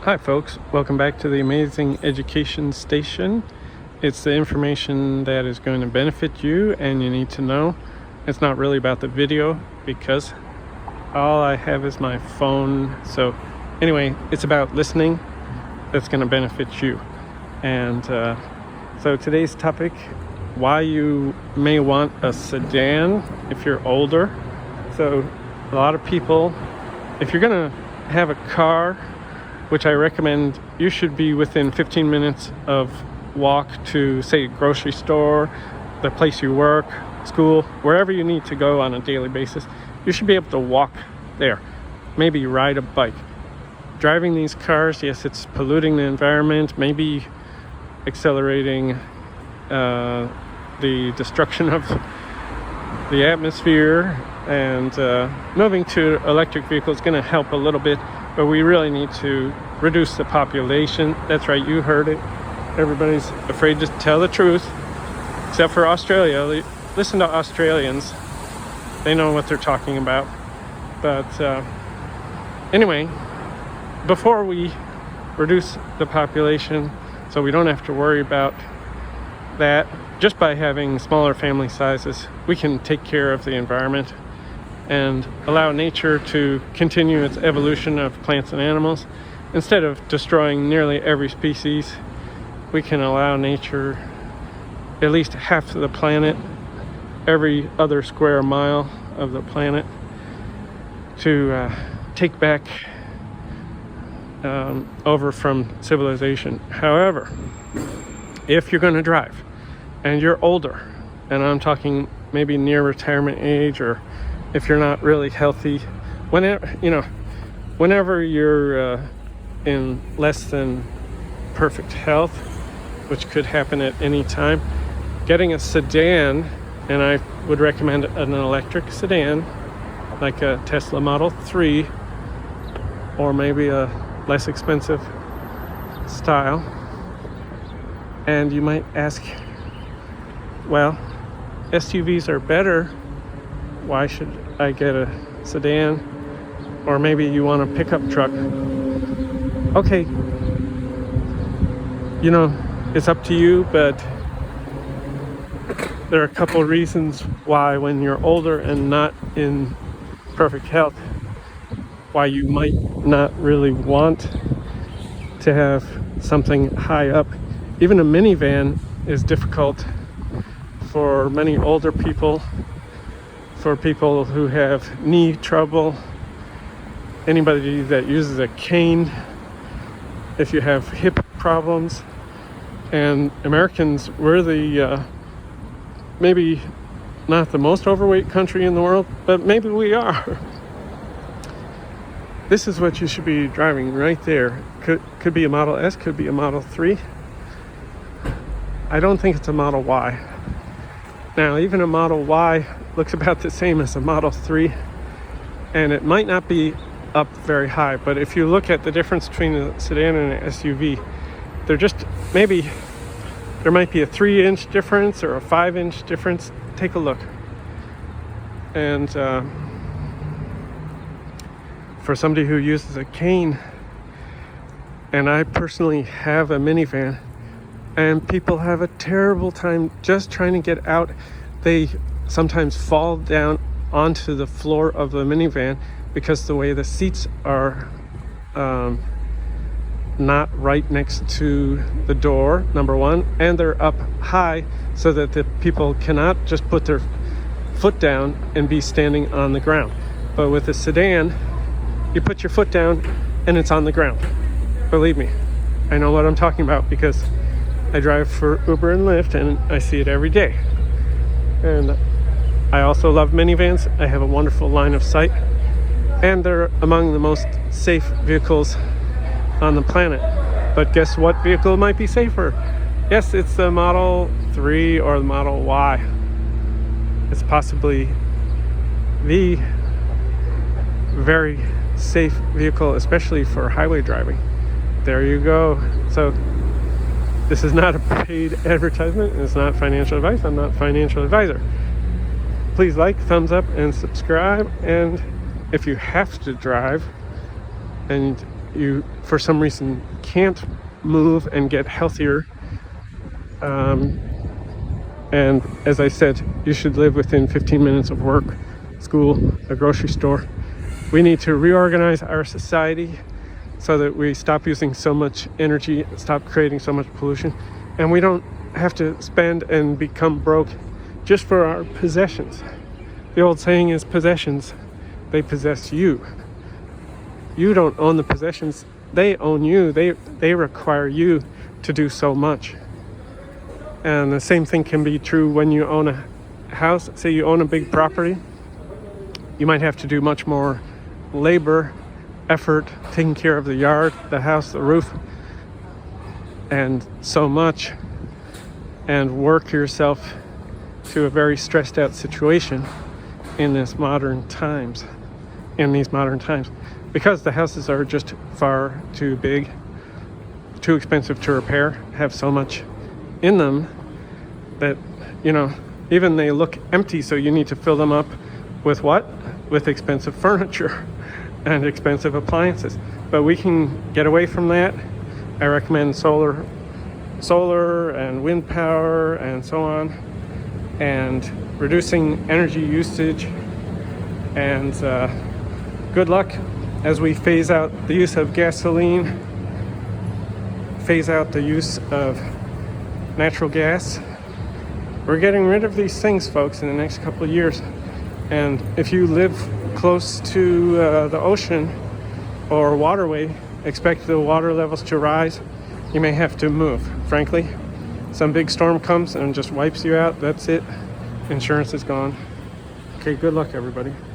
Hi folks, welcome back to the Amazing Education Station. It's the information that is going to benefit you and you need to know. It's not really about the video because all I have is my phone. So anyway, it's about listening that's going to benefit you. And so today's topic, why you may want a sedan if you're older. So a lot of people, if you're going to have a car, which I recommend, you should be within 15 minutes of walk to, say, a grocery store, the place you work, school, wherever you need to go on a daily basis. You should be able to walk there, maybe ride a bike. Driving these cars, yes, it's polluting the environment, maybe accelerating the destruction of the atmosphere, and moving to electric vehicles is going to help a little bit, but we really need to reduce the population. That's right, you heard it. Everybody's afraid to tell the truth, except for Australia. Listen to Australians. They know what they're talking about. But anyway, before we reduce the population, so we don't have to worry about that, just by having smaller family sizes, we can take care of the environment and allow nature to continue its evolution of plants and animals. Instead of destroying nearly every species, we can allow nature, at least half of the planet, every other square mile of the planet, to take back over from civilization. However, if you're going to drive and you're older, and I'm talking maybe near retirement age, or if you're not really healthy, whenever you're in less than perfect health, which could happen at any time, getting a sedan, and I would recommend an electric sedan like a Tesla Model 3, or maybe a less expensive style. And you might ask, well, SUVs are better, why should I get a sedan? Or maybe you want a pickup truck. Okay, it's up to you, but there are a couple of reasons why, when you're older and not in perfect health, why you might not really want to have something high up. Even a minivan is difficult for many older people, for people who have knee trouble, anybody that uses a cane, if you have hip problems. And Americans, we're the maybe not the most overweight country in the world, but maybe we are. This is what you should be driving right there. Could be a Model S, could be a Model 3. I don't think it's a Model Y. Now, even a Model Y looks about the same as a Model 3, and it might not be up very high, but if you look at the difference between a sedan and an SUV, maybe there might be a 3-inch difference or a 5-inch difference. Take a look. And for somebody who uses a cane, and I personally have a minivan, and people have a terrible time just trying to get out. They sometimes fall down onto the floor of the minivan because the way the seats are not right next to the door, number one, and they're up high so that the people cannot just put their foot down and be standing on the ground. But with a sedan, you put your foot down and it's on the ground. Believe me, I know what I'm talking about because I drive for Uber and Lyft and I see it every day. And I also love minivans. I have a wonderful line of sight, and they're among the most safe vehicles on the planet. But guess what vehicle might be safer? Yes, it's the Model 3 or the Model Y. It's possibly the very safe vehicle, especially for highway driving. There you go. So this is not a paid advertisement. It's not financial advice. I'm not a financial advisor. Please like, thumbs up, and subscribe. And if you have to drive and you for some reason can't move and get healthier, and as I said, you should live within 15 minutes of work, school, a grocery store. We need to reorganize our society so that we stop using so much energy, stop creating so much pollution, and we don't have to spend and become broke just for our possessions. The old saying is, possessions, they possess you. You don't own the possessions, they own you. They require you to do so much. And the same thing can be true when you own a house. Say you own a big property, you might have to do much more labor, effort, taking care of the yard, the house, the roof, and so much, and work yourself to a very stressed out situation in these modern times, because the houses are just far too big, too expensive to repair, have so much in them that, even they look empty, so you need to fill them up with what? With expensive furniture and expensive appliances. But we can get away from that. I recommend solar and wind power and so on, and reducing energy usage. And good luck as we phase out the use of gasoline, phase out the use of natural gas. We're getting rid of these things, folks, in the next couple of years. And if you live close to the ocean or waterway, expect the water levels to rise. You may have to move. Frankly, some big storm comes and just wipes you out. That's it. Insurance is gone. Okay, good luck, everybody.